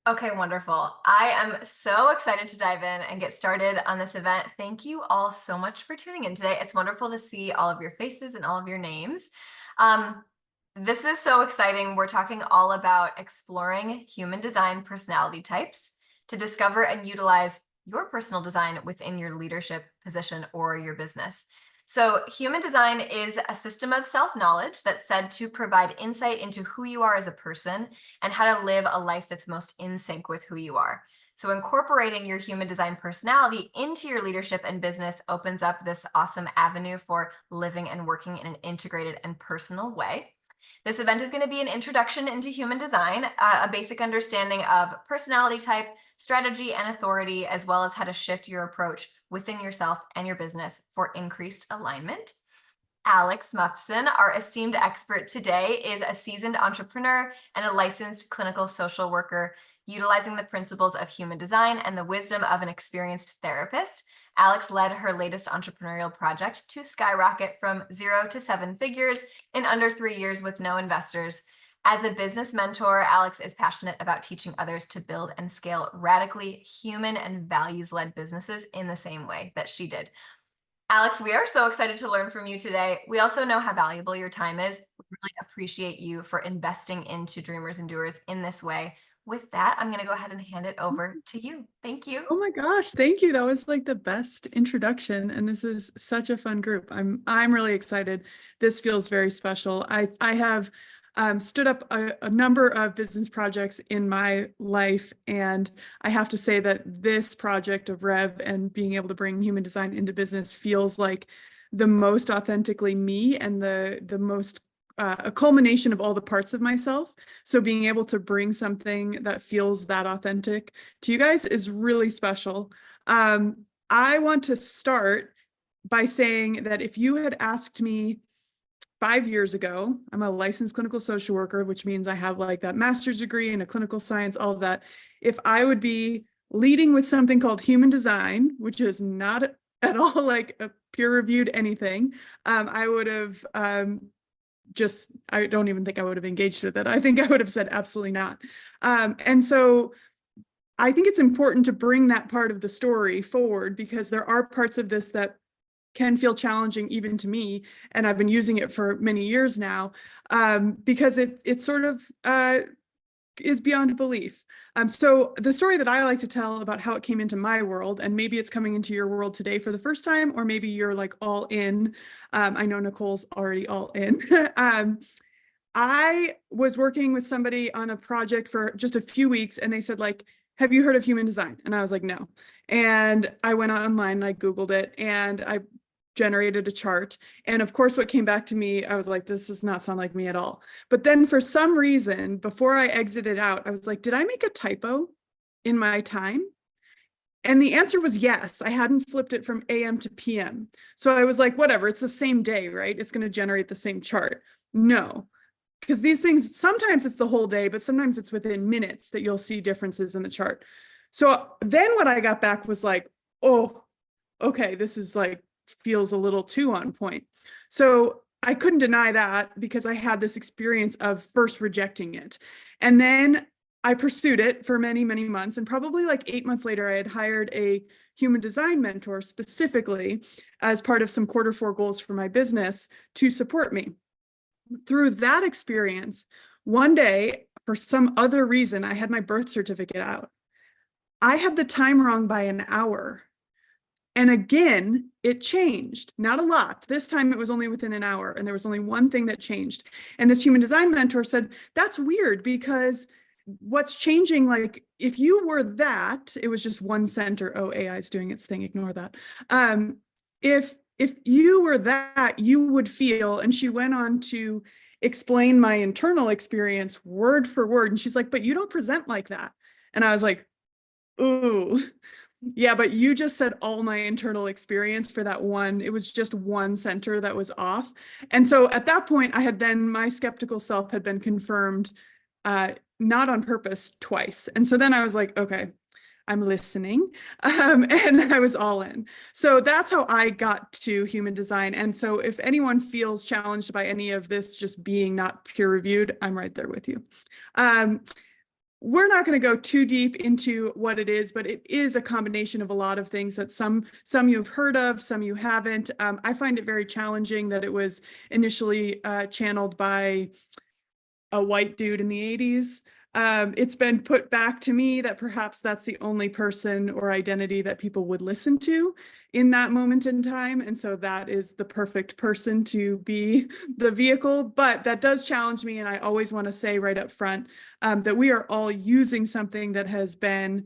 Okay, wonderful. I am so excited to dive in and get started on this event. Thank you all so much for tuning in today. It's wonderful to see all of your faces and all of your names. Um, this is so exciting. We're talking all about exploring human design personality types to discover and utilize your personal design within your leadership position or your business. So, human design is a system of self knowledge that's said to provide insight into who you are as a person and how to live a life that's most in sync with who you are. So, incorporating your human design personality into your leadership and business opens up this awesome avenue for living and working in an integrated and personal way. This event is going to be an introduction into human design, a basic understanding of personality type, strategy, and authority, as well as how to shift your approach within yourself and your business for increased alignment. Alex Mufson, our esteemed expert today, is a seasoned entrepreneur and a licensed clinical social worker, utilizing the principles of human design and the wisdom of an experienced therapist. Alex led her latest entrepreneurial project to skyrocket from 0 to 7 figures in under 3 years with no investors. As a business mentor, Alex is passionate about teaching others to build and scale radically human and values-led businesses in the same way that she did. Alex, we are so excited to learn from you today. We also know how valuable your time is. We really appreciate you for investing into Dreamers and Doers in this way. With that, I'm going to go ahead and hand it over to you. Thank you. Oh my gosh, thank you. That was like the best introduction, and this is such a fun group. I'm really excited. This feels very special. I have stood up a number of business projects in my life, and I have to say that this project of Rev and being able to bring human design into business feels like the most authentically me and the most a culmination of all the parts of myself. So being able to bring something that feels that authentic to you guys is really special. I want to start by saying that if you had asked me 5 years ago, I'm a licensed clinical social worker, which means I have like that master's degree in a clinical science, all of that. If I would be leading with something called human design, which is not at all like a peer-reviewed anything, I would have I don't even think I would have engaged with it. I think I would have said absolutely not. And so I think it's important to bring that part of the story forward, because there are parts of this that can feel challenging even to me, and I've been using it for many years now, because it sort of is beyond belief. So the story that I like to tell about how it came into my world, and maybe it's coming into your world today for the first time, or maybe you're like all in. I know Nicole's already all in. I was working with somebody on a project for just a few weeks, and they said, like, have you heard of human design? And I was like, no. And I went online and I Googled it, and I generated a chart. And of course, what came back to me, I was like, this does not sound like me at all. But then for some reason, before I exited out, I was like, did I make a typo in my time? And the answer was yes. I hadn't flipped it from AM to PM. So I was like, whatever, it's the same day, right? It's going to generate the same chart. No, because these things, sometimes it's the whole day, but sometimes it's within minutes that you'll see differences in the chart. So then what I got back was like, oh, okay, this is like, feels a little too on point. So I couldn't deny that, because I had this experience of first rejecting it. And then I pursued it for many, many months. And probably like 8 months later, I had hired a human design mentor specifically as part of some Q4 goals for my business to support me. Through that experience, one day, for some other reason, I had my birth certificate out. I had the time wrong by an hour. And again, it changed, not a lot. This time it was only within an hour, and there was only one thing that changed. And this human design mentor said, that's weird, because what's changing, like if you were that, it was just one center. Oh, AI is doing its thing, ignore that. If you were that, you would feel, and she went on to explain my internal experience word for word. And she's like, but you don't present like that. And I was like, ooh. Yeah, but you just said all my internal experience for that one. It was just one center that was off. And so at that point, my skeptical self had been confirmed, not on purpose, twice. And so then I was like, okay, I'm listening. And I was all in. So that's how I got to human design. And so if anyone feels challenged by any of this just being not peer reviewed, I'm right there with you. we're not going to go too deep into what it is, but it is a combination of a lot of things that some you've heard of, some you haven't. I find it very challenging that it was initially channeled by a white dude in the 80s. It's been put back to me that perhaps that's the only person or identity that people would listen to in that moment in time. And so that is the perfect person to be the vehicle. But that does challenge me. And I always want to say right up front that we are all using something that has been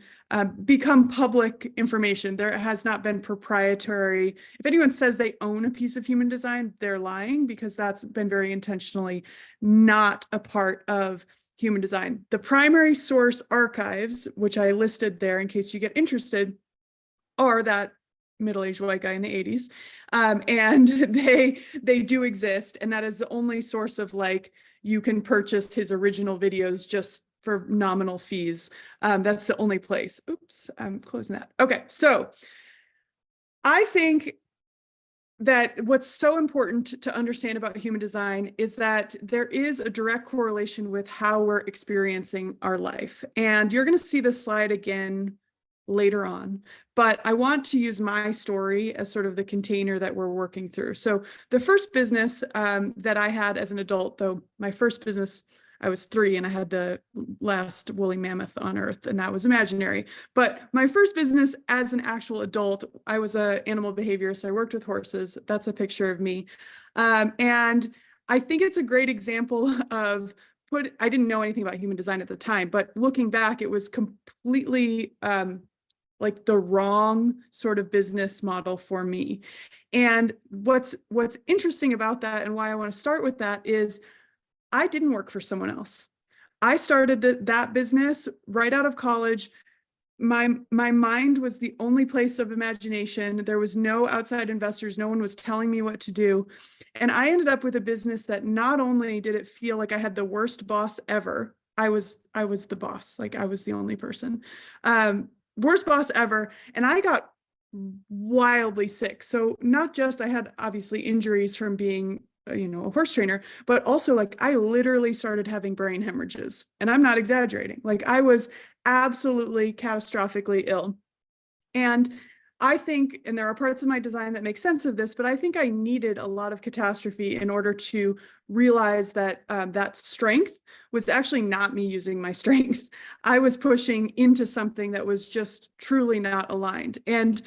become public information. There has not been proprietary. If anyone says they own a piece of human design, they're lying, because that's been very intentionally not a part of human design. The primary source archives, which I listed there in case you get interested, are that middle-aged white guy in the 80s. And they do exist. And that is the only source of, like, you can purchase his original videos just for nominal fees. That's the only place. Oops, I'm closing that. Okay, so I think that what's so important to understand about human design is that there is a direct correlation with how we're experiencing our life. And you're going to see this slide again later on, but I want to use my story as sort of the container that we're working through. So the first business that I had as an adult, though my first business, I was 3 and I had the last woolly mammoth on earth, and that was imaginary. But my first business as an actual adult, I was an animal behaviorist. I worked with horses. That's a picture of me. And I think it's a great example of I didn't know anything about human design at the time, but looking back, it was completely like the wrong sort of business model for me. And what's interesting about that, and why I want to start with that, is I didn't work for someone else. I started that business right out of college. My mind was the only place of imagination. There was no outside investors. No one was telling me what to do. And I ended up with a business that not only did it feel like I had the worst boss ever, I was the boss, like I was the only person. Worst boss ever. And I got wildly sick. So not just I had obviously injuries from being a horse trainer, but also, like, I literally started having brain hemorrhages, and I'm not exaggerating. Like, I was absolutely catastrophically ill. And I think, and there are parts of my design that make sense of this, but I think I needed a lot of catastrophe in order to realize that that strength was actually not me using my strength. I was pushing into something that was just truly not aligned. And,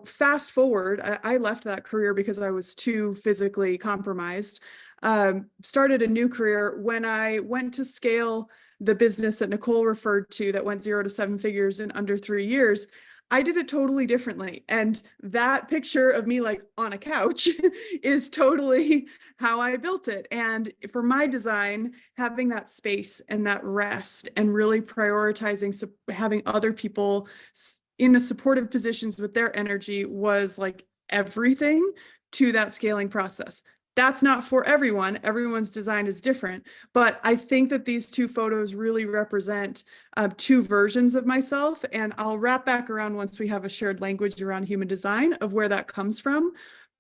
fast forward, I left that career because I was too physically compromised. Started a new career when I went to scale the business that Nicole referred to that went 0 to 7 figures in under 3 years. I did it totally differently. And that picture of me, like, on a couch is totally how I built it. And for my design, having that space and that rest and really prioritizing having other people in the supportive positions with their energy was like everything to that scaling process. That's not for everyone. Everyone's design is different, but I think that these two photos really represent two versions of myself. And I'll wrap back around once we have a shared language around human design of where that comes from.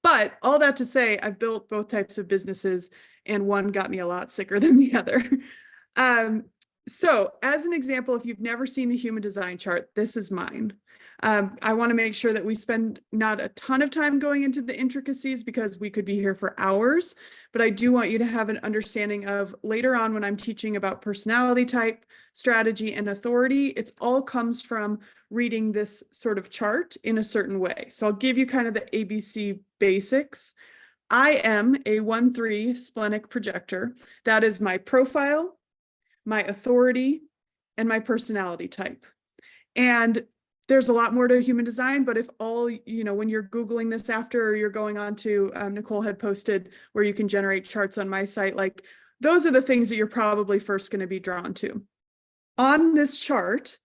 But all that to say, I've built both types of businesses, and one got me a lot sicker than the other. So as an example, if you've never seen the human design chart, this is mine. I want to make sure that we spend not a ton of time going into the intricacies, because we could be here for hours, but I do want you to have an understanding of later on when I'm teaching about personality type, strategy, and authority. It all comes from reading this sort of chart in a certain way. So I'll give you kind of the ABC basics. I am a 1-3 splenic projector. That is my profile, my authority, and my personality type. And there's a lot more to human design, but if all, when you're Googling this after, or you're going on to, Nicole had posted where you can generate charts on my site, like, those are the things that you're probably first going to be drawn to. On this chart,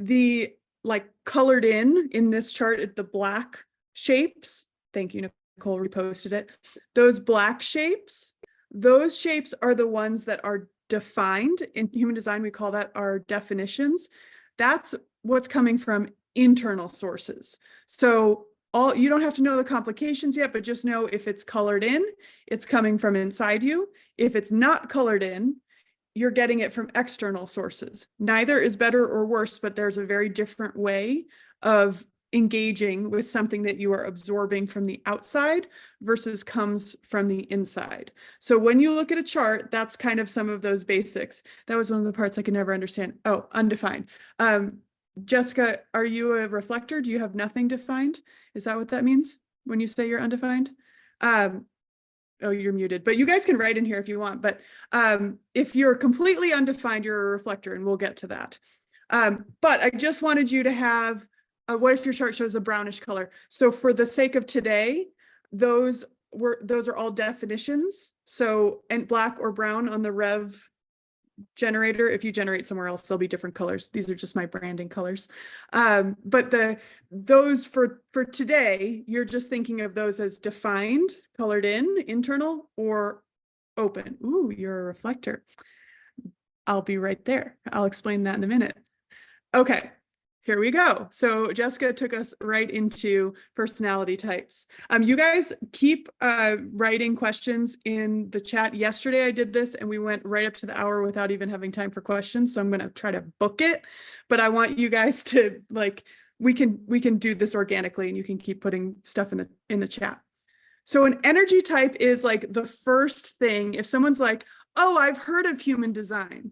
the, like, colored in this chart, the black shapes, thank you, Nicole reposted it. Those black shapes, those shapes are the ones that are defined. In human design, we call that our definitions. That's what's coming from internal sources. So you don't have to know the complications yet, but just know if it's colored in, it's coming from inside you. If it's not colored in, you're getting it from external sources. Neither is better or worse, but there's a very different way of engaging with something that you are absorbing from the outside versus comes from the inside. So when you look at a chart, that's kind of some of those basics. That was one of the parts I could never understand. Oh, undefined. Jessica, are you a reflector? Do you have nothing defined? Is that what that means when you say you're undefined? Oh, you're muted, but you guys can write in here if you want. But if you're completely undefined, you're a reflector, and we'll get to that. But I just wanted you to have, what if your chart shows a brownish color? So for the sake of today, those are all definitions. So, and black or brown on the Rev generator. If you generate somewhere else, there'll be different colors. These are just my branding colors. But those for today, you're just thinking of those as defined, colored in, internal, or open. Ooh, you're a reflector. I'll be right there. I'll explain that in a minute. Okay, here we go. So Jessica took us right into personality types. You guys keep writing questions in the chat. Yesterday I did this and we went right up to the hour without even having time for questions. So I'm going to try to book it, but I want you guys to we can do this organically, and you can keep putting stuff in the chat. So an energy type is like the first thing. If someone's like, "Oh, I've heard of human design,"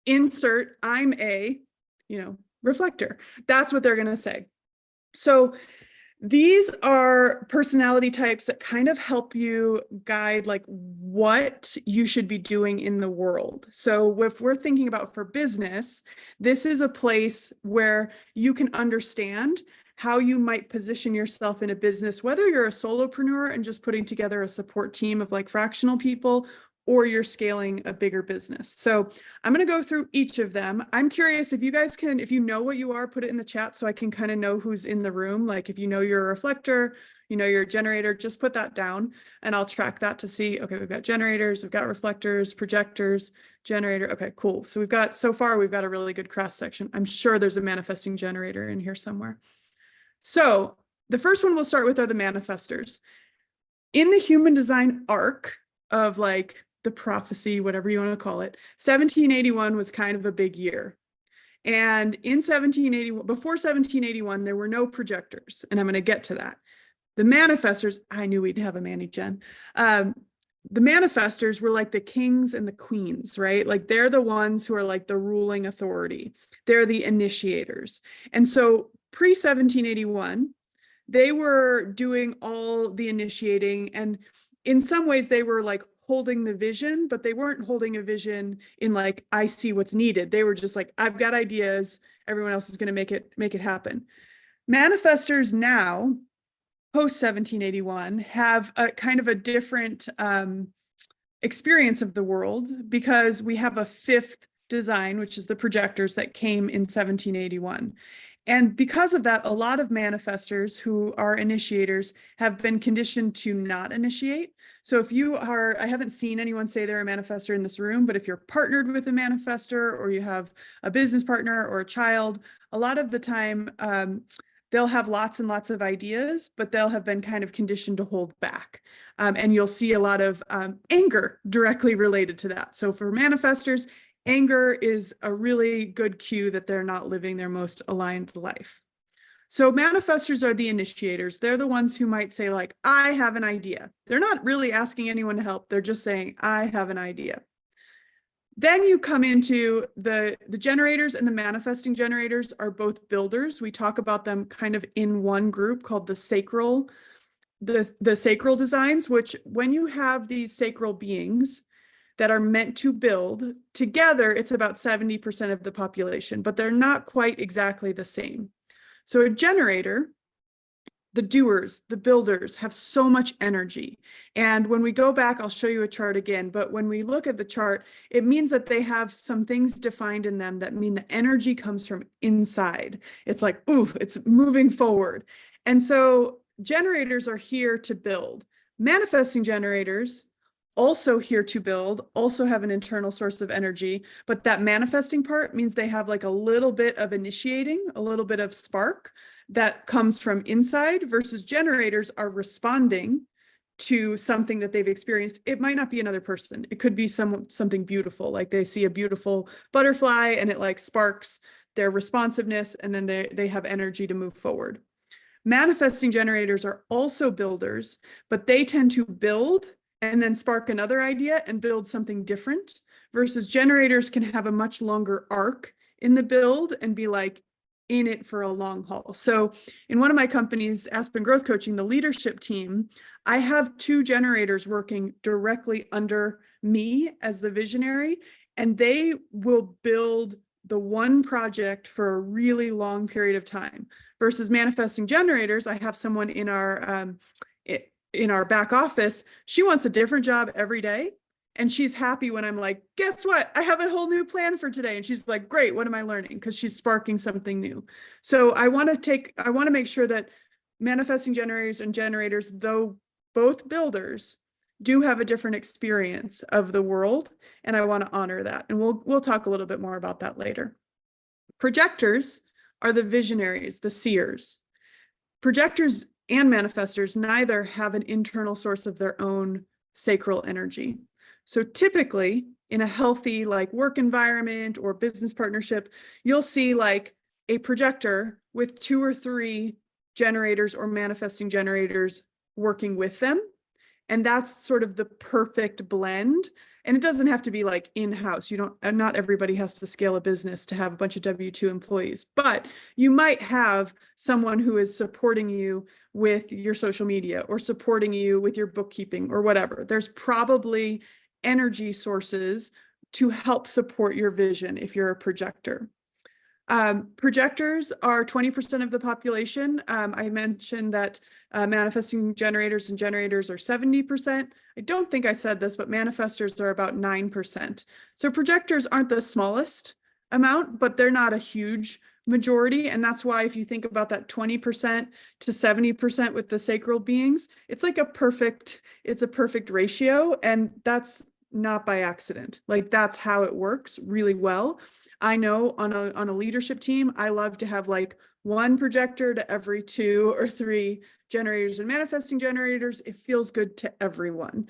insert I'm a, reflector. That's what they're going to say. So these are personality types that kind of help you guide like what you should be doing in the world. So if we're thinking about for business, this is a place where you can understand how you might position yourself in a business, whether you're a solopreneur and just putting together a support team of like fractional people, or you're scaling a bigger business. So I'm going to go through each of them. I'm curious if you guys can, if you know what you are, put it in the chat so I can kind of know who's in the room. Like if you know you're a reflector, you're a generator, just put that down and I'll track that to see, okay, we've got generators, we've got reflectors, projectors, generator. Okay, cool. So so far we've got a really good cross section. I'm sure there's a manifesting generator in here somewhere. So the first one we'll start with are the manifestors. In the human design arc of like the prophecy, whatever you want to call it, 1781 was kind of a big year. And in 1781, before 1781, there were no projectors. And I'm going to get to that. The manifestors, I knew we'd have a Manny Jen. The manifestors were like the kings and the queens, right? Like they're the ones who are like the ruling authority. They're the initiators. And so pre-1781, they were doing all the initiating, and in some ways they were like holding the vision, but they weren't holding a vision in like, I see what's needed. They were just like, I've got ideas, everyone else is going to make it happen. Manifestors now, post 1781, have a kind of a different experience of the world, because we have a fifth design, which is the projectors, that came in 1781. And because of that, a lot of manifestors who are initiators have been conditioned to not initiate. So if you are, I haven't seen anyone say they're a manifestor in this room, but if you're partnered with a manifestor, or you have a business partner or a child, a lot of the time they'll have lots and lots of ideas, but they'll have been kind of conditioned to hold back. And you'll see a lot of anger directly related to that. So for manifestors, anger is a really good cue that they're not living their most aligned life. So manifestors are the initiators. They're the ones who might say like, I have an idea. They're not really asking anyone to help. They're just saying, I have an idea. Then you come into the generators, and the manifesting generators are both builders. We talk about them kind of in one group called the sacral designs, which when you have these sacral beings that are meant to build together, it's about 70% of the population, but they're not quite exactly the same. So a generator, the doers, the builders, have so much energy. And when we go back, I'll show you a chart again, but when we look at the chart, it means that they have some things defined in them that mean the energy comes from inside. It's like, ooh, it's moving forward. And so generators are here to build. Manifesting generators, also here to build, also have an internal source of energy, but that manifesting part means they have like a little bit of initiating, a little bit of spark that comes from inside, versus generators are responding to something that they've experienced. It might not be another person. It could be something beautiful, like they see a beautiful butterfly and it like sparks their responsiveness, and then they have energy to move forward. Manifesting generators are also builders, but they tend to build and then spark another idea and build something different, versus generators can have a much longer arc in the build and be like in it for a long haul. So in one of my companies, Aspen Growth Coaching, the leadership team, I have 2 generators working directly under me as the visionary, and they will build the one project for a really long period of time. Versus manifesting generators, I have someone in our back office. She wants a different job every day, and she's happy when I'm like, guess what? I have a whole new plan for today. And she's like, great, what am I learning? Because she's sparking something new. So I want to make sure that manifesting generators and generators, though both builders, do have a different experience of the world. And I want to honor that. And we'll talk a little bit more about that later. Projectors are the visionaries, the seers. Projectors and manifestors neither have an internal source of their own sacral energy. So typically in a healthy like work environment or business partnership, you'll see like a projector with 2 or 3 generators or manifesting generators working with them. And that's sort of the perfect blend. And it doesn't have to be like in-house. Not everybody has to scale a business to have a bunch of W-2 employees, but you might have someone who is supporting you with your social media or supporting you with your bookkeeping or whatever. There's probably energy sources to help support your vision if you're a projector. Projectors are 20% of the population. I mentioned that manifesting generators and generators are 70%. I don't think I said this, but manifestors are about 9%. So projectors aren't the smallest amount, but they're not a huge majority. And that's why if you think about that 20% to 70% with the sacral beings, it's like a perfect ratio. And that's not by accident. Like that's how it works really well. I know on a leadership team, I love to have like 1 projector to every 2 or 3 generators and manifesting generators. It feels good to everyone.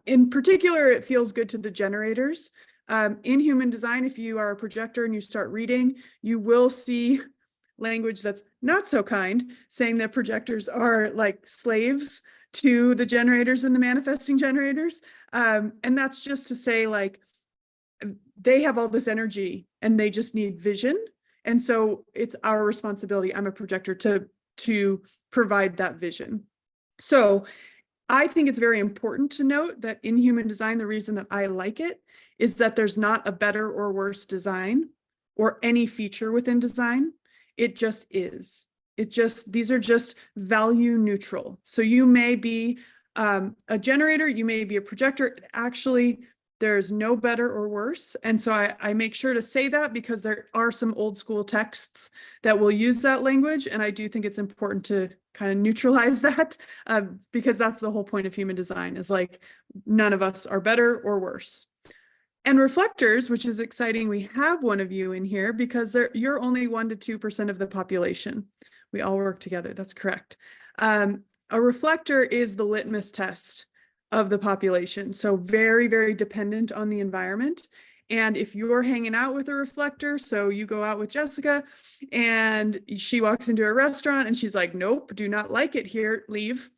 In particular, it feels good to the generators. In human design, if you are a projector and you start reading, you will see language that's not so kind, saying that projectors are like slaves to the generators and the manifesting generators. And that's just to say like, they have all this energy and they just need vision. And so it's our responsibility, I'm a projector, to provide that vision. So I think it's very important to note that in human design, the reason that I like it is that there's not a better or worse design or any feature within design. It just is. These are just value neutral. So you may be a generator, you may be a projector. Actually, there's no better or worse. And so I make sure to say that because there are some old school texts that will use that language. And I do think it's important to kind of neutralize that because that's the whole point of human design, is like none of us are better or worse. And reflectors, which is exciting, we have one of you in here because you're only 1% to 2% of the population. We all work together, that's correct. A reflector is the litmus test of the population. So very, very dependent on the environment. And if you're hanging out with a reflector, so you go out with Jessica and she walks into a restaurant and she's like, nope, do not like it here, leave.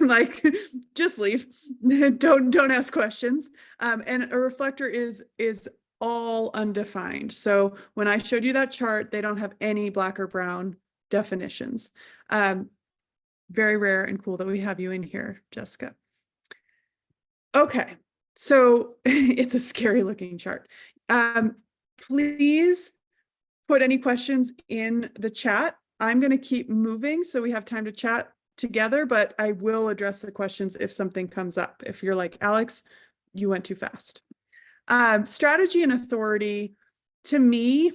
Like, just leave. Don't ask questions. And a reflector is all undefined. So when I showed you that chart, they don't have any black or brown definitions. Very rare and cool that we have you in here, Jessica. Okay, so it's a scary looking chart. Please put any questions in the chat. I'm going to keep moving so we have time to chat together, but I will address the questions if something comes up. If you're like, Alex, you went too fast. Strategy and authority, to me,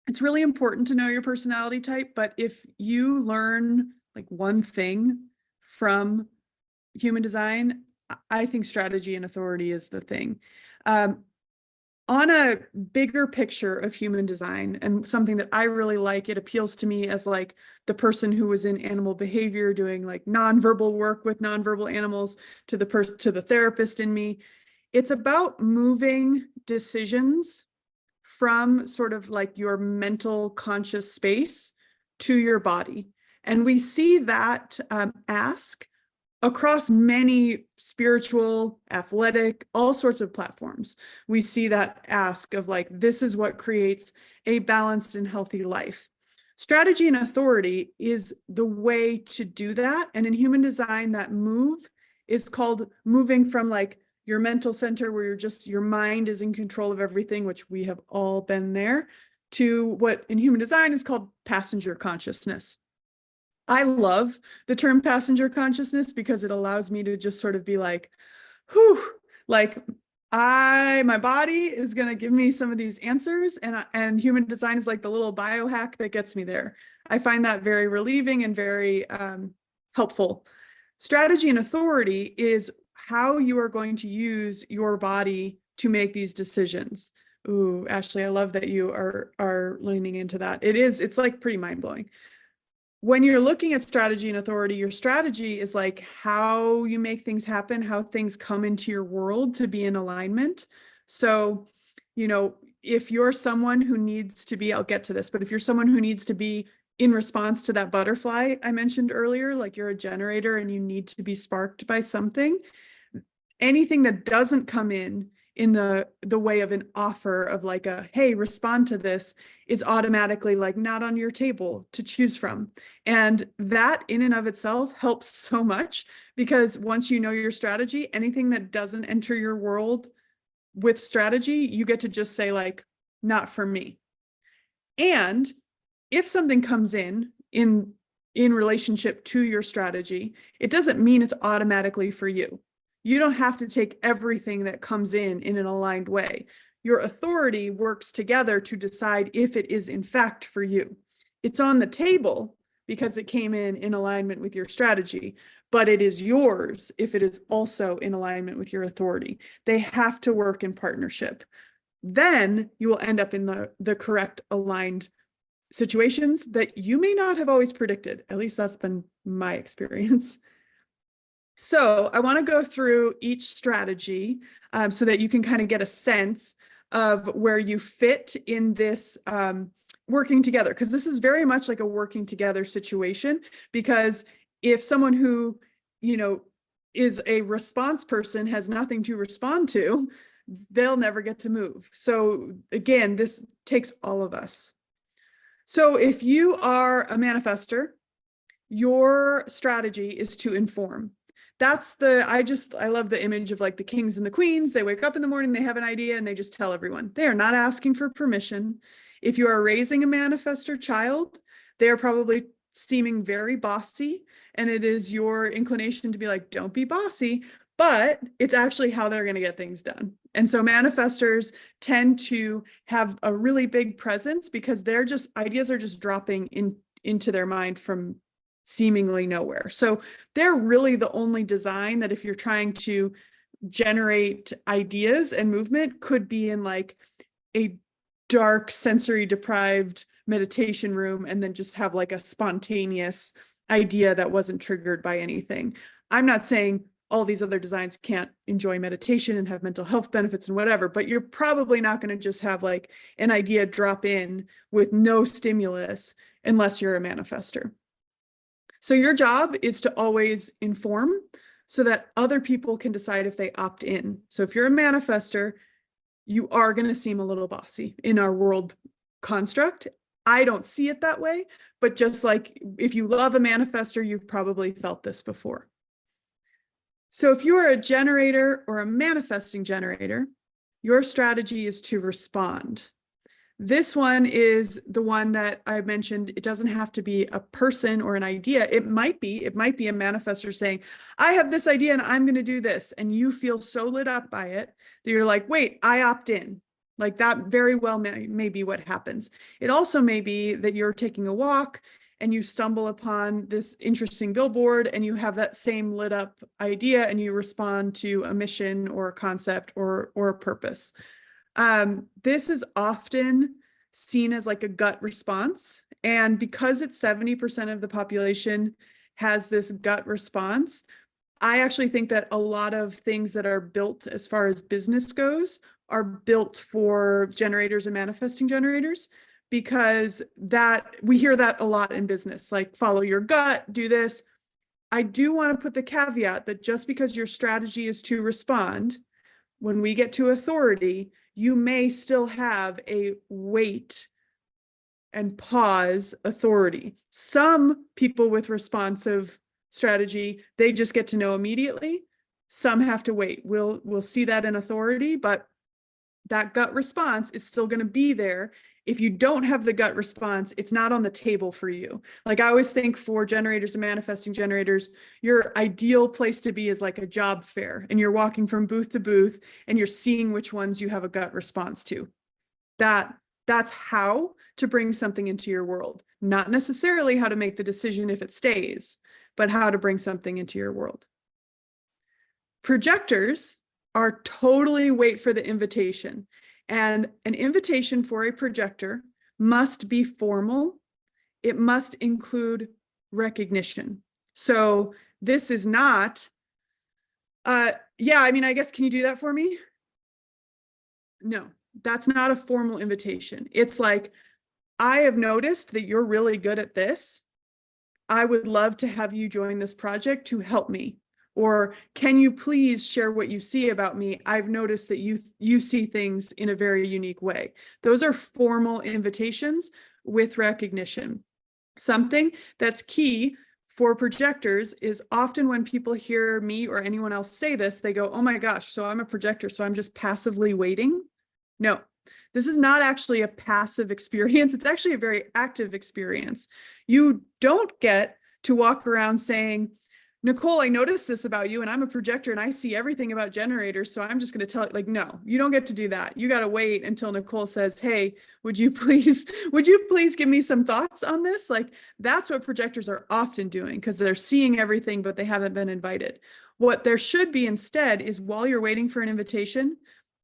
it's really important to know your personality type, but if you learn like one thing from human design, I think strategy and authority is the thing. On a bigger picture of human design, and something that I really like, it appeals to me as like the person who was in animal behavior doing like nonverbal work with nonverbal animals, to the therapist in me. It's about moving decisions from sort of like your mental conscious space to your body. And we see that ask across many spiritual, athletic, all sorts of platforms. We see that ask of like, this is what creates a balanced and healthy life. Strategy and authority is the way to do that. And in human design, that move is called moving from like your mental center, where your mind is in control of everything, which we have all been there, to what in human design is called passenger consciousness. I love the term passenger consciousness because it allows me to just sort of be like, whew, like my body is going to give me some of these answers, and human design is like the little biohack that gets me there. I find that very relieving and very helpful. Strategy and authority is how you are going to use your body to make these decisions. Ooh, Ashley, I love that you are leaning into that. It's like pretty mind-blowing. When you're looking at strategy and authority, your strategy is like how you make things happen, how things come into your world to be in alignment. So, if you're someone who needs to be, I'll get to this, but if you're someone who needs to be in response to that butterfly I mentioned earlier, like you're a generator and you need to be sparked by something, anything that doesn't come in the way of an offer of like a, hey, respond to this, is automatically like not on your table to choose from. And that in and of itself helps so much, because once you know your strategy, anything that doesn't enter your world with strategy, you get to just say like, not for me. And if something comes in relationship to your strategy, it doesn't mean it's automatically for you. You don't have to take everything that comes in an aligned way. Your authority works together to decide if it is in fact for you. It's on the table because it came in alignment with your strategy, but it is yours if it is also in alignment with your authority. They have to work in partnership. Then you will end up in the correct aligned situations that you may not have always predicted. At least that's been my experience. So I want to go through each strategy so that you can kind of get a sense of where you fit in this working together, because this is very much like a working together situation. Because if someone who, is a response person has nothing to respond to, they'll never get to move. So again, this takes all of us. So if you are a manifester, your strategy is to inform. I love the image of like the kings and the queens. They wake up in the morning, they have an idea, and they just tell everyone. They are not asking for permission. If you are raising a manifestor child, they are probably seeming very bossy, and it is your inclination to be like, don't be bossy, but it's actually how they're going to get things done. And so manifestors tend to have a really big presence because ideas are just dropping into their mind from seemingly nowhere. So they're really the only design that, if you're trying to generate ideas and movement, could be in like a dark, sensory deprived meditation room and then just have like a spontaneous idea that wasn't triggered by anything. I'm not saying all these other designs can't enjoy meditation and have mental health benefits and whatever, but you're probably not going to just have like an idea drop in with no stimulus unless you're a manifester. So your job is to always inform so that other people can decide if they opt in. So if you're a manifester, you are going to seem a little bossy in our world construct. I don't see it that way, but just like if you love a manifester, you've probably felt this before. So if you are a generator or a manifesting generator, your strategy is to respond. This one is the one that I mentioned. It doesn't have to be a person or an idea. It might be a manifestor saying, I have this idea and I'm going to do this. And you feel so lit up by it that you're like, wait, I opt in. Like that very well may be what happens. It also may be that you're taking a walk and you stumble upon this interesting billboard and you have that same lit up idea and you respond to a mission or a concept or a purpose. This is often seen as like a gut response. And because it's 70% of the population has this gut response, I actually think that a lot of things that are built as far as business goes are built for generators and manifesting generators, because that we hear that a lot in business, like follow your gut, do this. I do want to put the caveat that just because your strategy is to respond, when we get to authority, you may still have a wait and pause authority. Some people with responsive strategy, they just get to know immediately. Some have to wait. We'll see that in authority, but that gut response is still going to be there. If you don't have the gut response, it's not on the table for you. Like I always think for generators and manifesting generators, your ideal place to be is like a job fair, and you're walking from booth to booth and you're seeing which ones you have a gut response to. That's how to bring something into your world, not necessarily how to make the decision if it stays, but how to bring something into your world. Projectors are totally wait for the invitation. And an invitation for a projector must be formal. It must include recognition. So this is not, yeah, I mean, I guess, can you do that for me? No, that's not a formal invitation. It's like, I have noticed that you're really good at this. I would love to have you join this project to help me. Or can you please share what you see about me? I've noticed that you see things in a very unique way. Those are formal invitations with recognition. Something that's key for projectors is often when people hear me or anyone else say this, they go, oh my gosh, so I'm a projector, so I'm just passively waiting. No, this is not actually a passive experience. It's actually a very active experience. You don't get to walk around saying, Nicole, I noticed this about you, and I'm a projector and I see everything about generators, so I'm just going to tell it. Like, no, you don't get to do that. You got to wait until Nicole says, hey, would you please give me some thoughts on this? Like, that's what projectors are often doing, because they're seeing everything, but they haven't been invited. What there should be instead is, while you're waiting for an invitation,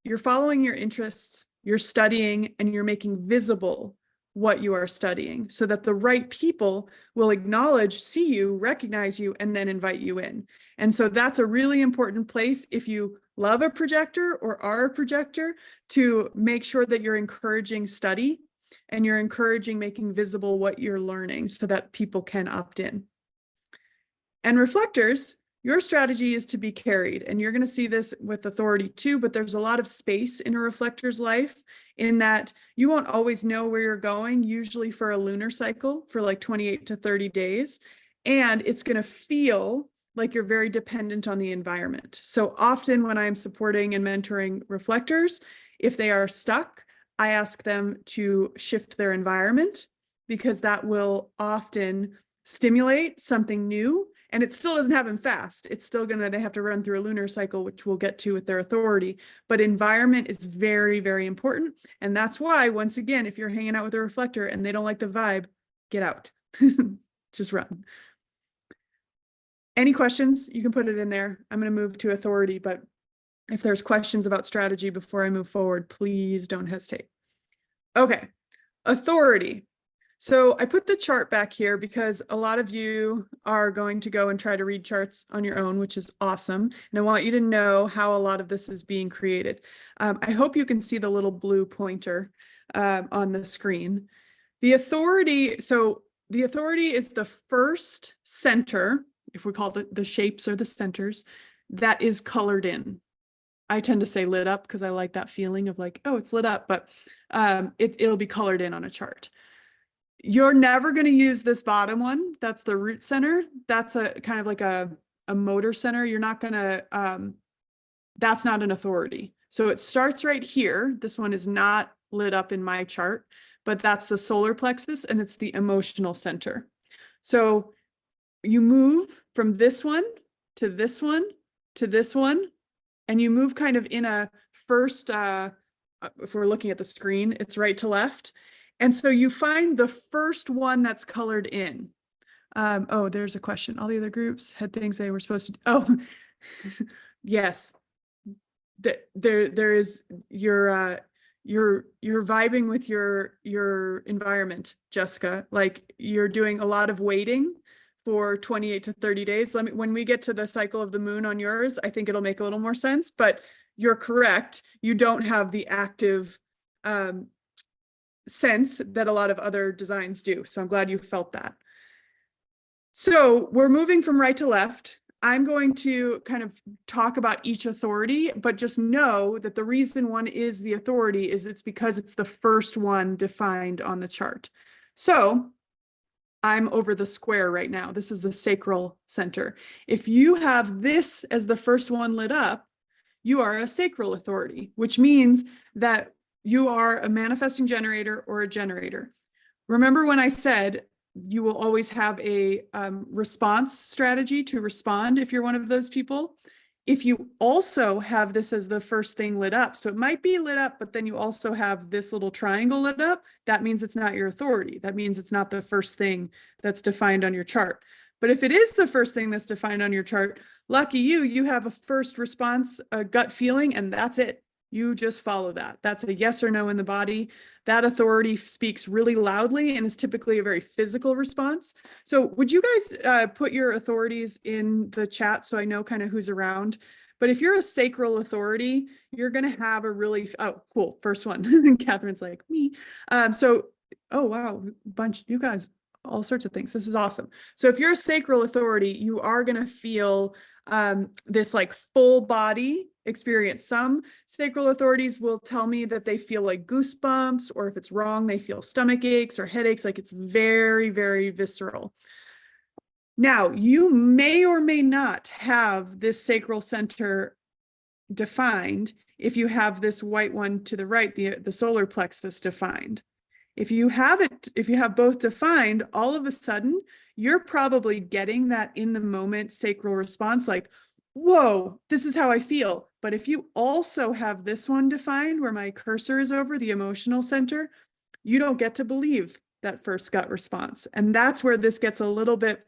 you're following your interests, you're studying, and you're making visible what you are studying, so that the right people will acknowledge, see you, recognize you, and then invite you in. And so that's a really important place, if you love a projector or are a projector, to make sure that you're encouraging study and you're encouraging making visible what you're learning so that people can opt in. And reflectors, your strategy is to be carried. And you're going to see this with authority too, but there's a lot of space in a reflector's life, in that you won't always know where you're going, usually for a lunar cycle for like 28 to 30 days. And it's going to feel like you're very dependent on the environment. So often when I'm supporting and mentoring reflectors, if they are stuck, I ask them to shift their environment, because that will often stimulate something new. And it still doesn't happen fast. It's still they have to run through a lunar cycle, which we'll get to with their authority. But environment is very, very important. And that's why, once again, if you're hanging out with a reflector and they don't like the vibe, get out. Just run. Any questions? You can put it in there. I'm going to move to authority, but if there's questions about strategy before I move forward, please don't hesitate. Okay, authority. So I put the chart back here because a lot of you are going to go and try to read charts on your own, which is awesome. And I want you to know how a lot of this is being created. I hope you can see the little blue pointer on the screen. The authority, so the authority is the first center, if we call it the shapes or the centers, that is colored in. I tend to say lit up because I like that feeling of like, oh, it's lit up, but it'll be colored in on a chart. You're never going to use this bottom one. That's the root center. That's a kind of like a motor center. You're not going to, that's not an authority. So it starts right here. This one is not lit up in my chart, but that's the solar plexus, and it's the emotional center. So you move from this one to this one to this one, and you move kind of in a first, if we're looking at the screen, it's right to left. And so you find the first one that's colored in. Oh, there's a question. All the other groups had things they were supposed to do. Oh, yes. There is your, you're vibing with your environment, Jessica. Like you're doing a lot of waiting for 28 to 30 days. When we get to the cycle of the moon on yours, I think it'll make a little more sense, but you're correct. You don't have the active sense that a lot of other designs do. So I'm glad you felt that. So we're moving from right to left. I'm going to kind of talk about each authority, but just know that the reason one is the authority is it's because it's the first one defined on the chart. So I'm over the square right now. This is the sacral center. If you have this as the first one lit up, you are a sacral authority, which means that you are a manifesting generator or a generator. Remember when I said you will always have a response strategy to respond if you're one of those people? If you also have this as the first thing lit up, so it might be lit up, but then you also have this little triangle lit up, that means it's not your authority. That means it's not the first thing that's defined on your chart. But if it is the first thing that's defined on your chart, lucky you, you have a first response, a gut feeling, and that's it. You just follow that. That's a yes or no in the body. That authority speaks really loudly and is typically a very physical response. So would you guys put your authorities in the chat so I know kind of who's around? But if you're a sacral authority, you're going to have a really, oh, cool, first one. Catherine's like, me. Oh, wow, bunch, you guys, all sorts of things. This is awesome. So if you're a sacral authority, you are going to feel this like full body experience. Some sacral authorities will tell me that they feel like goosebumps, or if it's wrong, they feel stomach aches or headaches. Like it's very, very visceral. Now, you may or may not have this sacral center defined if you have this white one to the right, the solar plexus defined. If you have both defined, all of a sudden, you're probably getting that in the moment sacral response, like, whoa, this is how I feel. But if you also have this one defined where my cursor is over the emotional center, you don't get to believe that first gut response. And that's where this gets a little bit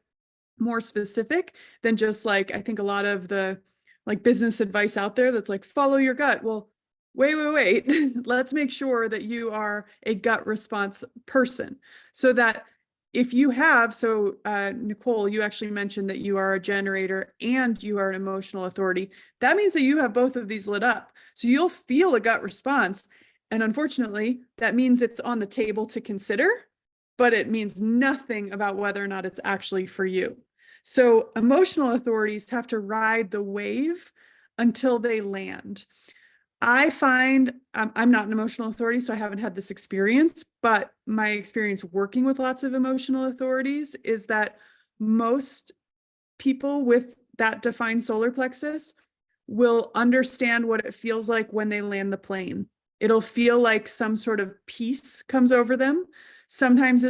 more specific than just like, I think a lot of the like business advice out there that's like, follow your gut. Well, wait. Let's make sure that you are a gut response person so that if you have, so Nicole, you actually mentioned that you are a generator and you are an emotional authority. That means that you have both of these lit up. So you'll feel a gut response. And unfortunately, that means it's on the table to consider, but it means nothing about whether or not it's actually for you. So emotional authorities have to ride the wave until they land. I find I'm not an emotional authority, so I haven't had this experience, but my experience working with lots of emotional authorities is that most people with that defined solar plexus will understand what it feels like when they land the plane. It'll feel like some sort of peace comes over them. Sometimes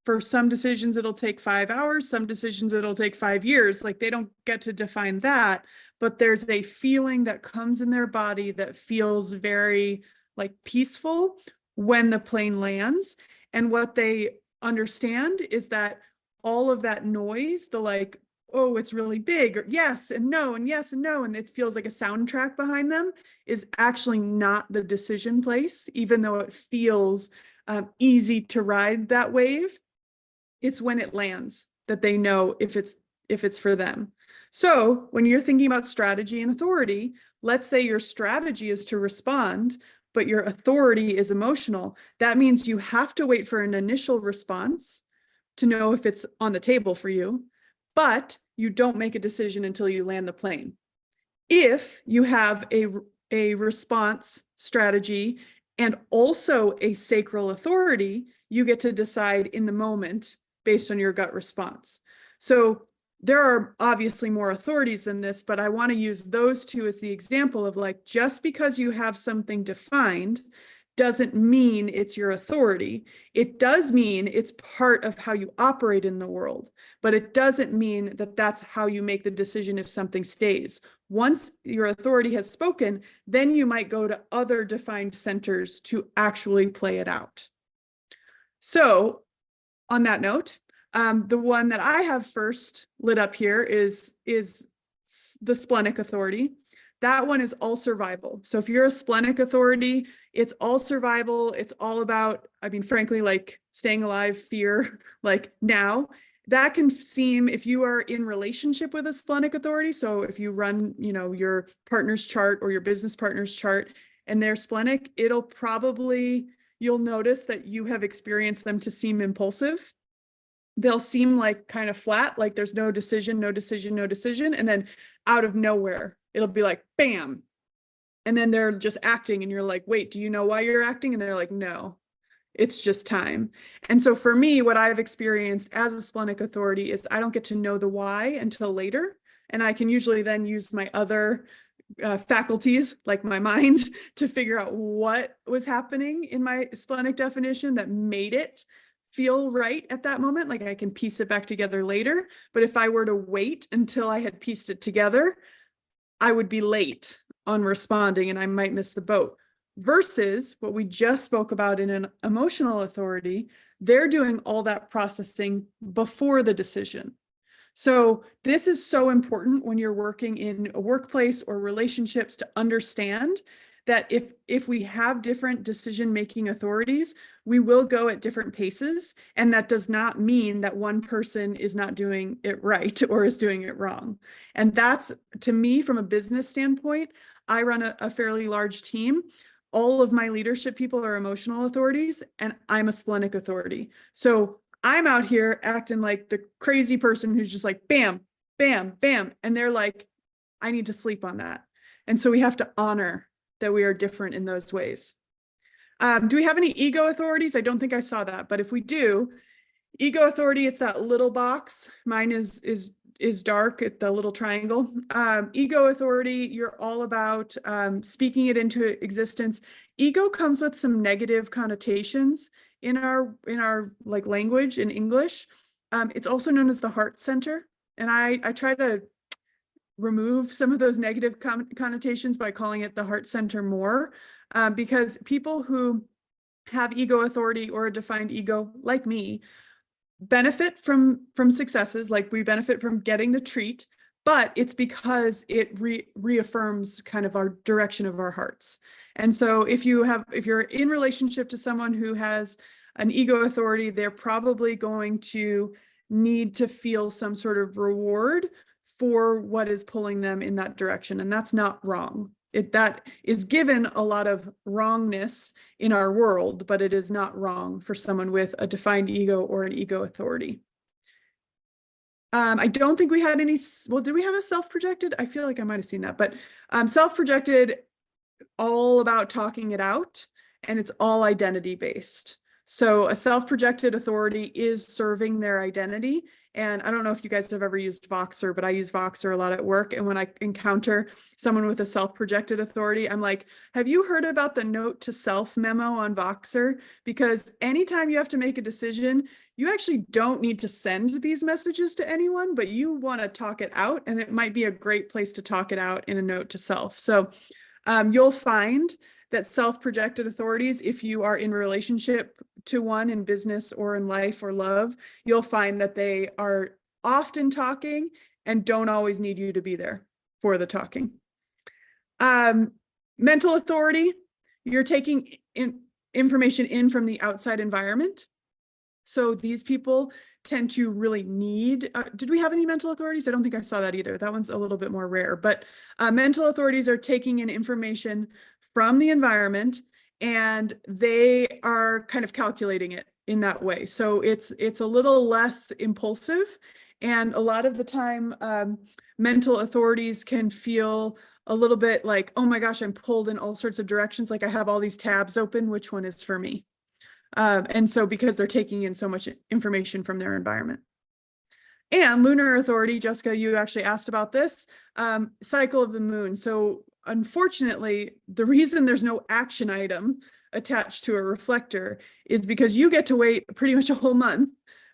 for some decisions, it'll take 5 hours. Some decisions, it'll take 5 years. Like they don't get to define that, but there's a feeling that comes in their body that feels very like peaceful when the plane lands. And what they understand is that all of that noise, the like, oh, it's really big, or yes and no, and yes and no, and it feels like a soundtrack behind them, is actually not the decision place, even though it feels easy to ride that wave. It's when it lands that they know if it's for them. So when you're thinking about strategy and authority, let's say your strategy is to respond, but your authority is emotional. That means you have to wait for an initial response to know if it's on the table for you, but you don't make a decision until you land the plane. If you have a response strategy and also a sacral authority, you get to decide in the moment based on your gut response. So there are obviously more authorities than this, but I want to use those two as the example of like, just because you have something defined doesn't mean it's your authority. It does mean it's part of how you operate in the world, but it doesn't mean that that's how you make the decision if something stays. Once your authority has spoken, then you might go to other defined centers to actually play it out. So on that note, the one that I have first lit up here is the splenic authority. that one is all survival. So if you're a splenic authority, it's all survival. It's all about, I mean, frankly, like staying alive, fear, like now. That can seem, if you are in relationship with a splenic authority, so if you run, your partner's chart or your business partner's chart and they're splenic, you'll notice that you have experienced them to seem impulsive. They'll seem like kind of flat, like there's no decision, no decision, no decision. And then out of nowhere, it'll be like, bam. And then they're just acting and you're like, wait, do you know why you're acting? And they're like, no, it's just time. And so for me, what I've experienced as a splenic authority is I don't get to know the why until later. And I can usually then use my other faculties, like my mind, to figure out what was happening in my splenic definition that made it feel right at that moment. Like I can piece it back together later. But if I were to wait until I had pieced it together, I would be late on responding and I might miss the boat. Versus what we just spoke about in an emotional authority, they're doing all that processing before the decision. So this is so important when you're working in a workplace or relationships to understand that if we have different decision-making authorities, we will go at different paces. And that does not mean that one person is not doing it right or is doing it wrong. And that's, to me, from a business standpoint, I run a fairly large team. All of my leadership people are emotional authorities, and I'm a splenic authority. So I'm out here acting like the crazy person who's just like, bam, bam, bam. And they're like, I need to sleep on that. And so we have to honor that we are different in those ways. Do we have any ego authorities? I don't think I saw that, but if we do, ego authority, it's that little box. Mine is dark at the little triangle. Ego authority, you're all about speaking it into existence. Ego comes with some negative connotations in our like language in English. It's also known as the heart center. And I try to remove some of those negative connotations by calling it the heart center more, because people who have ego authority or a defined ego, like me, benefit from successes. Like we benefit from getting the treat, but it's because it reaffirms kind of our direction of our hearts. And so if you're in relationship to someone who has an ego authority, they're probably going to need to feel some sort of reward for what is pulling them in that direction. And that's not wrong. That is given a lot of wrongness in our world, but it is not wrong for someone with a defined ego or an ego authority. I don't think we had any, well, did we have a self-projected? I feel like I might have seen that, but self-projected, all about talking it out, and it's all identity based. So a self-projected authority is serving their identity. And I don't know if you guys have ever used Voxer, but I use Voxer a lot at work. And when I encounter someone with a self-projected authority, I'm like, have you heard about the note to self memo on Voxer? Because anytime you have to make a decision, you actually don't need to send these messages to anyone, but you want to talk it out. And it might be a great place to talk it out in a note to self. So you'll find that self-projected authorities, if you are in relationship to one in business or in life or love, you'll find that they are often talking and don't always need you to be there for the talking. Mental authority, you're taking information in from the outside environment. So these people tend to really need, did we have any mental authorities? I don't think I saw that either. That one's a little bit more rare, but mental authorities are taking in information from the environment and they are kind of calculating it in that way. So it's a little less impulsive. And a lot of the time, mental authorities can feel a little bit like, oh my gosh, I'm pulled in all sorts of directions. Like I have all these tabs open, which one is for me? And so because they're taking in so much information from their environment. And lunar authority, Jessica, you actually asked about this, cycle of the moon. So unfortunately, the reason there's no action item attached to a reflector is because you get to wait pretty much a whole month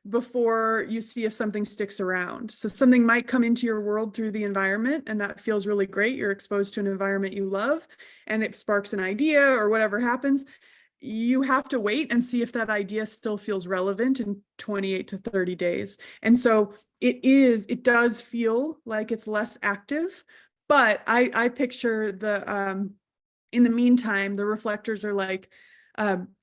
before you see if something sticks around. So something might come into your world through the environment, and that feels really great. You're exposed to an environment you love, and it sparks an idea or whatever happens. You have to wait and see if that idea still feels relevant in 28 to 30 days. And so it does feel like it's less active, But I picture in the meantime, the reflectors are like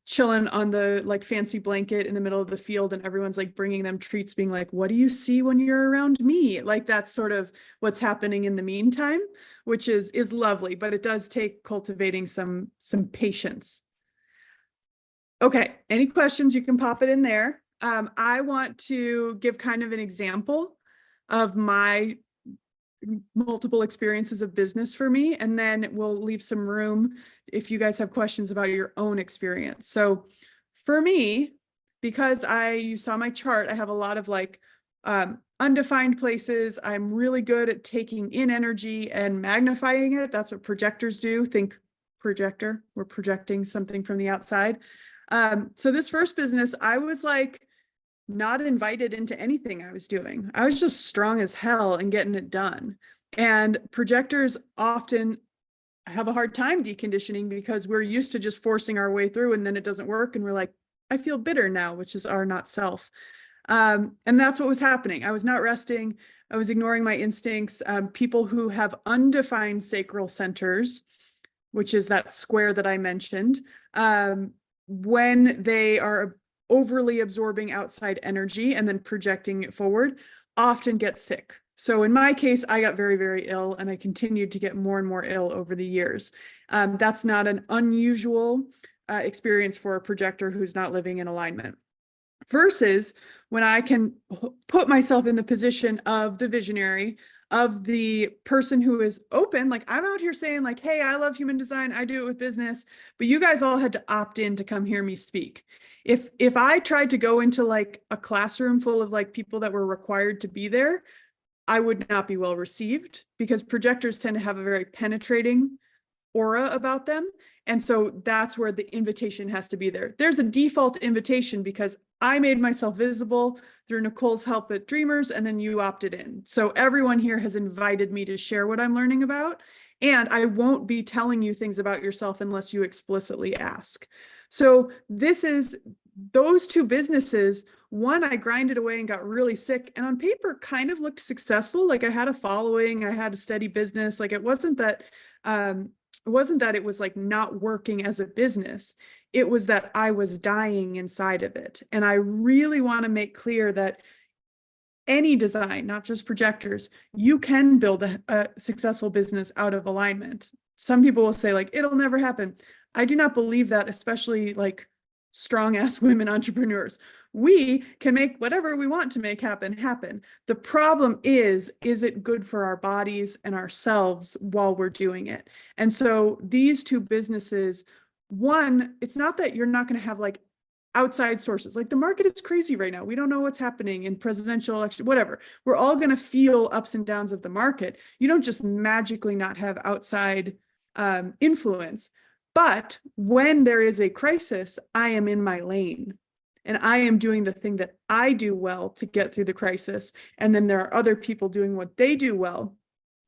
chilling on the like fancy blanket in the middle of the field, and everyone's like bringing them treats, being like, what do you see when you're around me? Like that's sort of what's happening in the meantime, which is lovely, but it does take cultivating some patience. Okay, any questions, you can pop it in there. I want to give kind of an example of my multiple experiences of business for me, and then we'll leave some room if you guys have questions about your own experience. So for me, because you saw my chart, I have a lot of like undefined places. I'm really good at taking in energy and magnifying it. That's what projectors do. Think projector, we're projecting something from the outside. So this first business, I was like not invited into anything I was doing. I was just strong as hell and getting it done. And projectors often have a hard time deconditioning because we're used to just forcing our way through, and then it doesn't work. And we're like, I feel bitter now, which is our not self. And that's what was happening. I was not resting. I was ignoring my instincts. People who have undefined sacral centers, which is that square that I mentioned, when they are overly absorbing outside energy and then projecting it forward, often get sick. So in my case, I got very, very ill, and I continued to get more and more ill over the years. That's not an unusual experience for a projector who's not living in alignment. Versus when I can put myself in the position of the visionary, of the person who is open, like I'm out here saying like, hey, I love human design, I do it with business, but you guys all had to opt in to come hear me speak. If I tried to go into like a classroom full of like people that were required to be there, I would not be well received, because projectors tend to have a very penetrating aura about them. And so that's where the invitation has to be there. There's a default invitation because I made myself visible through Nicole's help at Dreamers, and then you opted in. So everyone here has invited me to share what I'm learning about. And I won't be telling you things about yourself unless you explicitly ask. So those two businesses, one, I grinded away and got really sick, and on paper kind of looked successful. Like I had a following, I had a steady business. Like it wasn't that it was like not working as a business. It was that I was dying inside of it. And I really want to make clear that any design, not just projectors, you can build a successful business out of alignment. Some people will say like, it'll never happen. I do not believe that, especially like strong ass women entrepreneurs. We can make whatever we want to make happen. The problem is it good for our bodies and ourselves while we're doing it? And so these two businesses, one, it's not that you're not going to have like outside sources. Like the market is crazy right now. We don't know what's happening in presidential election, whatever. We're all going to feel ups and downs of the market. You don't just magically not have outside influence. But when there is a crisis, I am in my lane and I am doing the thing that I do well to get through the crisis. And then there are other people doing what they do well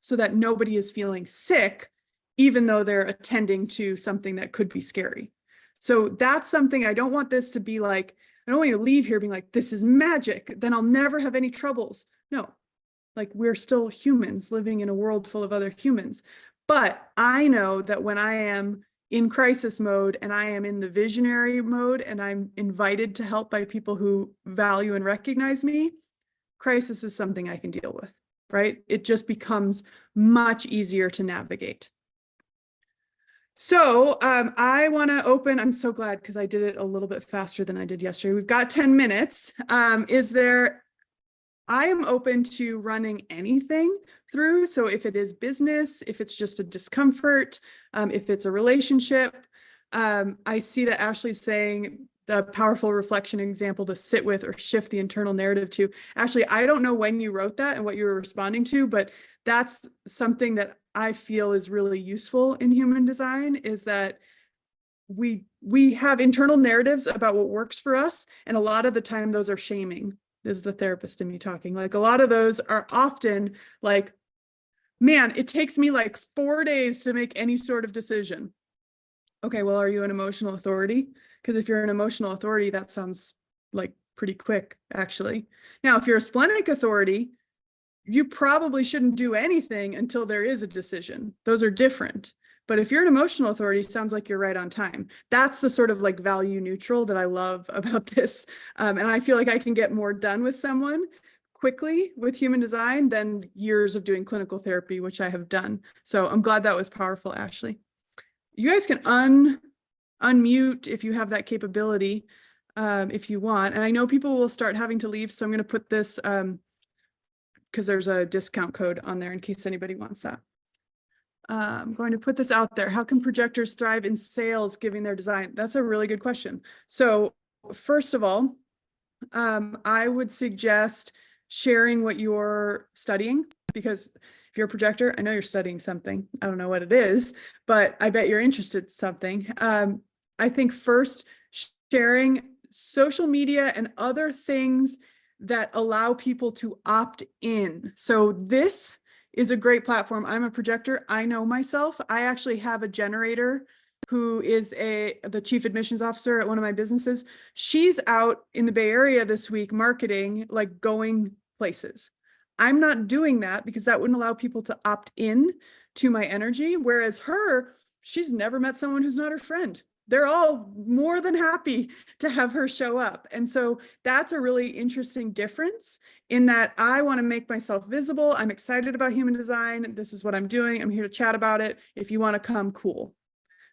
so that nobody is feeling sick, even though they're attending to something that could be scary. So that's something I don't want this to be like, I don't want you to leave here being like, this is magic, then I'll never have any troubles. No, like we're still humans living in a world full of other humans. But I know that when I am in crisis mode and I am in the visionary mode and I'm invited to help by people who value and recognize me, crisis is something I can deal with, right? It just becomes much easier to navigate. So I want to open, I'm so glad because I did it a little bit faster than I did yesterday. We've got 10 minutes. I am open to running anything through. So if it is business, if it's just a discomfort, if it's a relationship, I see that Ashley's saying the powerful reflection example to sit with or shift the internal narrative to. Ashley, I don't know when you wrote that and what you were responding to, but that's something that I feel is really useful in human design, is that we have internal narratives about what works for us. And a lot of the time those are shaming. This is the therapist in me talking. Like a lot of those are often like, man, it takes me like 4 days to make any sort of decision. Okay, well, are you an emotional authority? Because if you're an emotional authority, that sounds like pretty quick, actually. Now, if you're a splenic authority, you probably shouldn't do anything until there is a decision. Those are different. But if you're an emotional authority, sounds like you're right on time. That's the sort of like value neutral that I love about this. And I feel like I can get more done with someone quickly with human design than years of doing clinical therapy, which I have done. So I'm glad that was powerful, Ashley. You guys can unmute if you have that capability, if you want. And I know people will start having to leave, so I'm going to put this because there's a discount code on there in case anybody wants that. I'm going to put this out there. How can projectors thrive in sales given their design? That's a really good question. So first of all, I would suggest sharing what you're studying, because if you're a projector, I know you're studying something. I don't know what it is, but I bet you're interested in something. I think first sharing social media and other things that allow people to opt in. So this is a great platform. I'm a projector. I know myself. I actually have a generator who is the chief admissions officer at one of my businesses. She's out in the Bay Area this week marketing, like going places. I'm not doing that because that wouldn't allow people to opt in to my energy. Whereas she's never met someone who's not her friend. They're all more than happy to have her show up. And so that's a really interesting difference in that I want to make myself visible. I'm excited about human design. This is what I'm doing. I'm here to chat about it. If you want to come, cool.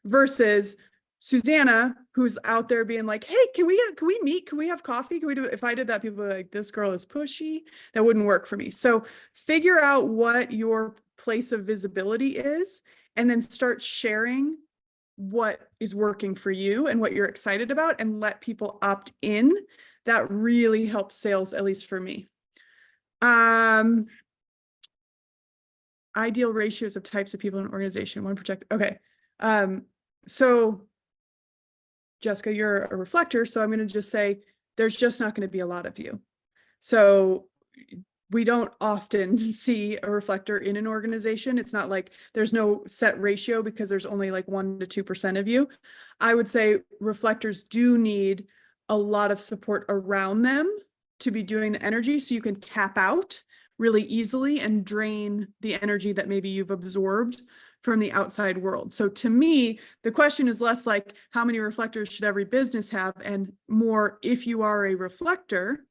Versus Susanna, who's out there being like, hey, can we meet? Can we have coffee? Can we do it? If I did that, people would be like, this girl is pushy. That wouldn't work for me. So figure out what your place of visibility is and then start sharing what is working for you and what you're excited about and let people opt in. That really helps sales, at least for me. Ideal ratios of types of people in an organization, one project. Okay. So Jessica, you're a reflector. So I'm going to just say, there's just not going to be a lot of you. So we don't often see a reflector in an organization. It's not like there's no set ratio because there's only like 1% to 2% of you. I would say reflectors do need a lot of support around them to be doing the energy so you can tap out really easily and drain the energy that maybe you've absorbed from the outside world. So to me, the question is less like how many reflectors should every business have, and more, if you are a reflector,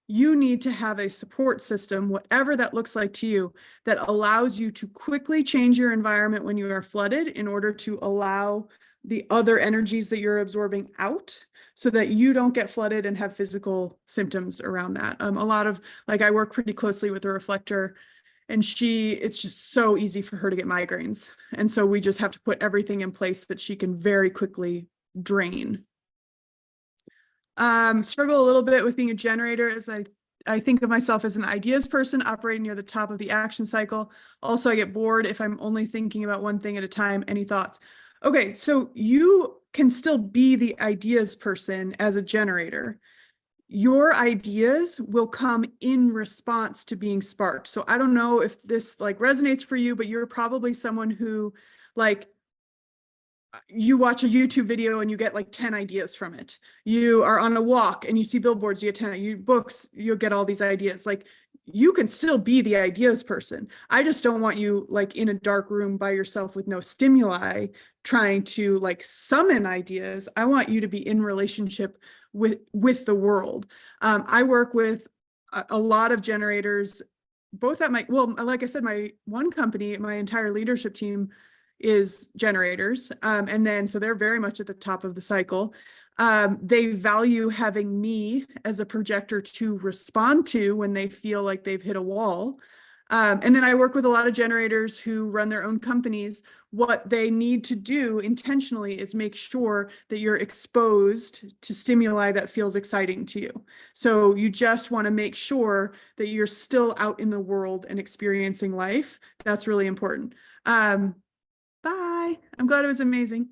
you need to have a support system, whatever that looks like to you, that allows you to quickly change your environment when you are flooded in order to allow the other energies that you're absorbing out so that you don't get flooded and have physical symptoms around that. A lot of, like, I work pretty closely with a reflector, and it's just so easy for her to get migraines. And so we just have to put everything in place that she can very quickly drain. Struggle a little bit with being a generator, as I think of myself as an ideas person operating near the top of the action cycle. Also, I get bored if I'm only thinking about one thing at a time. Any thoughts? Okay, so you can still be the ideas person as a generator. Your ideas will come in response to being sparked. So I don't know if this like resonates for you, but you're probably someone who, like, you watch a YouTube video and you get like 10 ideas from it. You are on a walk and you see billboards, you get 10 books, you'll get all these ideas. Like, you can still be the ideas person. I just don't want you like in a dark room by yourself with no stimuli trying to like summon ideas. I want you to be in relationship with the world. I work with a lot of generators, both at like I said, my one company, my entire leadership team is generators. And then, so they're very much at the top of the cycle. They value having me as a projector to respond to when they feel like they've hit a wall. And then I work with a lot of generators who run their own companies. What they need to do intentionally is make sure that you're exposed to stimuli that feels exciting to you. So you just want to make sure that you're still out in the world and experiencing life. That's really important. Bye. I'm glad it was amazing.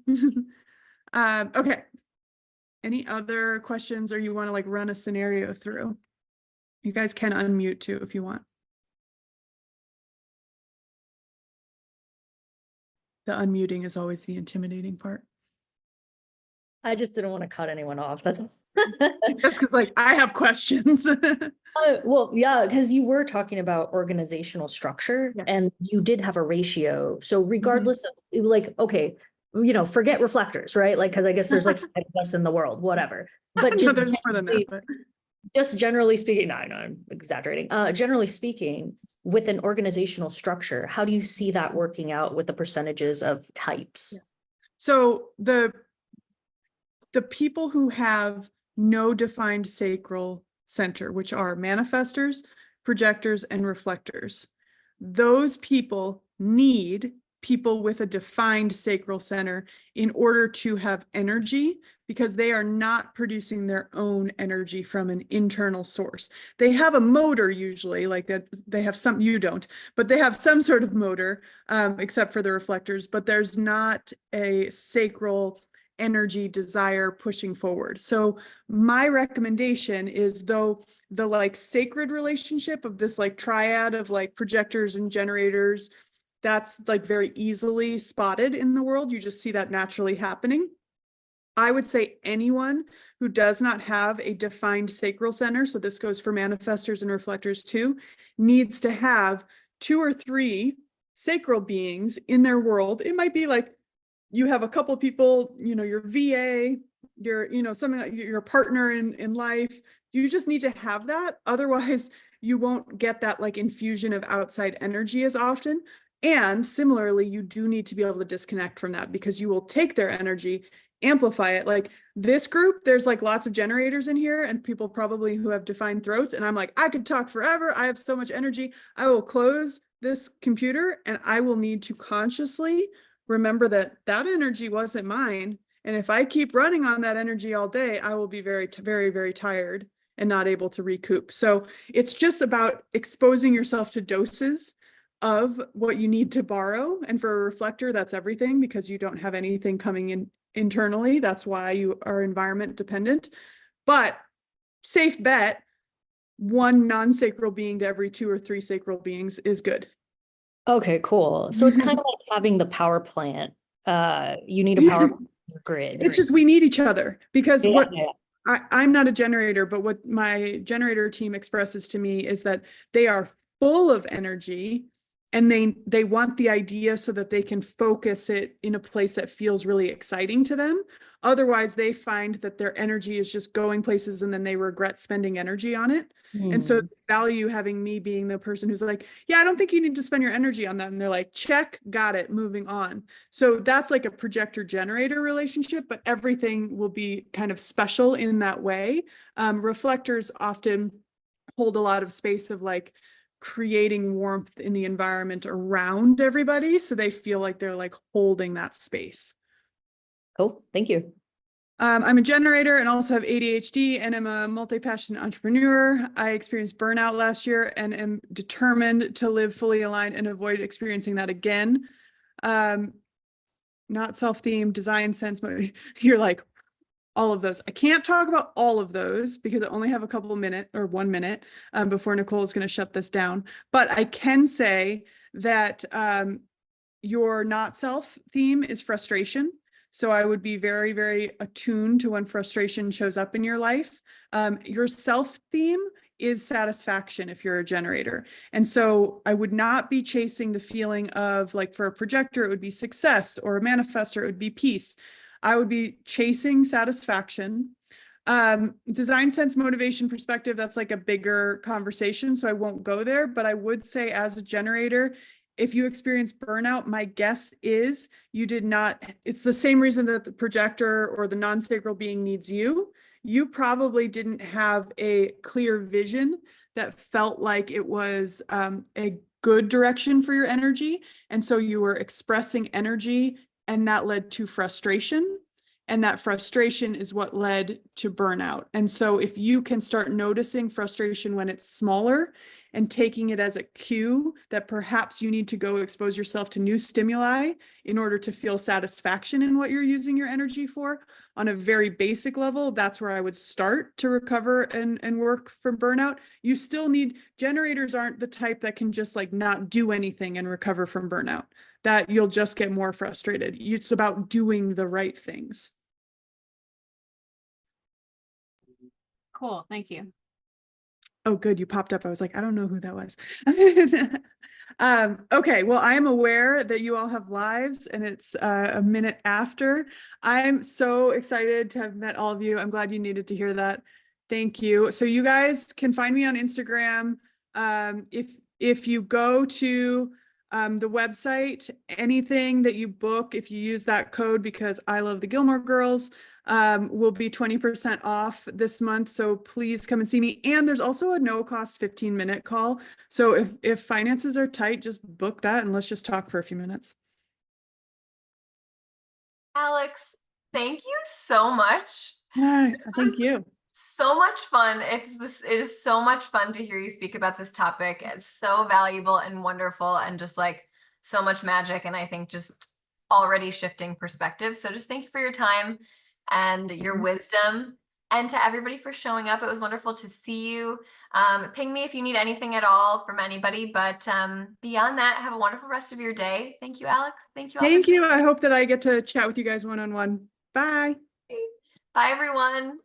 Okay. Any other questions, or you want to like run a scenario through? You guys can unmute too if you want. The unmuting is always the intimidating part. I just didn't want to cut anyone off. That's That's because like I have questions. Well, yeah, because you were talking about organizational structure Yes. and you did have a ratio. So Mm-hmm. regardless of like, okay, forget reflectors, right? Like, because I guess there's like 5 of us in the world, whatever. But No, there's more than that. But just generally speaking, no, I'm exaggerating. Generally speaking, with an organizational structure, how do you see that working out with the percentages of types? so the people who have no defined sacral center, which are manifestors, projectors, and reflectors, those people need people with a defined sacral center in order to have energy, because they are not producing their own energy from an internal source. They have a motor usually, like that. They have some, you don't, but they have some sort of motor, except for the reflectors, but there's not a sacral energy desire pushing forward. So my recommendation is, though the like sacred relationship of this like triad of like projectors and generators, that's like very easily spotted in the world. You just see that naturally happening. I would say anyone who does not have a defined sacral center, so this goes for manifestors and reflectors too, needs to have 2 or 3 sacral beings in their world. It might be like you have a couple people, your VA, something like your partner in life. You just need to have that. Otherwise, you won't get that like infusion of outside energy as often. And similarly, you do need to be able to disconnect from that, because you will take their energy, amplify it. Like this group, there's like lots of generators in here and people probably who have defined throats. And I'm like, I could talk forever. I have so much energy. I will close this computer and I will need to consciously remember that that energy wasn't mine. And if I keep running on that energy all day, I will be very, very, very tired and not able to recoup. So it's just about exposing yourself to doses of what you need to borrow. And for a reflector, that's everything, because you don't have anything coming in internally. That's why you are environment dependent. But safe bet, 1 non-sacral being to every 2 or 3 sacral beings is good. Okay, cool. So it's kind of like having the power plant. You need a power grid. It's just we need each other, because Yeah, what yeah. I'm not a generator, but what my generator team expresses to me is that they are full of energy and they want the idea so that they can focus it in a place that feels really exciting to them. Otherwise, they find that their energy is just going places and then they regret spending energy on it. And so value having me being the person who's like, yeah, I don't think you need to spend your energy on that. And they're like, check, got it, moving on. So that's like a projector generator relationship, but everything will be kind of special in that way. Reflectors often hold a lot of space of like creating warmth in the environment around everybody. So they feel like they're like holding that space. Cool. Thank you. I'm a generator and also have ADHD, and I'm a multi-passionate entrepreneur. I experienced burnout last year and am determined to live fully aligned and avoid experiencing that again. Not self-themed, design sense, you're like, all of those. I can't talk about all of those because I only have a couple of minutes or 1 minute before Nicole is going to shut this down. But I can say that your not self theme is frustration. So I would be very, very attuned to when frustration shows up in your life. Your self theme is satisfaction if you're a generator. And so I would not be chasing the feeling of, like, for a projector, it would be success, or a manifestor, it would be peace. I would be chasing satisfaction. Design sense, motivation, perspective, that's like a bigger conversation, so I won't go there. But I would say, as a generator, if you experience burnout, my guess is you did not, it's the same reason that the projector or the non-sacral being needs you. You probably didn't have a clear vision that felt like it was a good direction for your energy. And so you were expressing energy, and that led to frustration. And that frustration is what led to burnout. And so if you can start noticing frustration when it's smaller and taking it as a cue that perhaps you need to go expose yourself to new stimuli in order to feel satisfaction in what you're using your energy for, on a very basic level, that's where I would start to recover and work from burnout. You still need, generators aren't the type that can just like not do anything and recover from burnout. That you'll just get more frustrated. It's about doing the right things. Cool, thank you. Oh, good. You popped up. I was like, I don't know who that was. Okay. Well, I am aware that you all have lives and it's a minute after. I'm so excited to have met all of you. I'm glad you needed to hear that. Thank you. So you guys can find me on Instagram. If you go to the website, anything that you book, if you use that code, because I love the Gilmore Girls, will be 20% off this month. So please come and see me. And there's also a no cost 15-minute call. So if finances are tight, just book that and let's just talk for a few minutes. Alex, thank you so much. Hi, This thank was you. so much fun. It is so much fun to hear you speak about this topic. It's so valuable and wonderful and just like so much magic. And I think just already shifting perspective. So just thank you for your time and your wisdom. And to everybody for showing up. It was wonderful to see you. Ping me if you need anything at all from anybody. But beyond that, have a wonderful rest of your day. Thank you, Alex. Thank you all. Thank you. I hope that I get to chat with you guys one-on-one. Bye. Bye, everyone.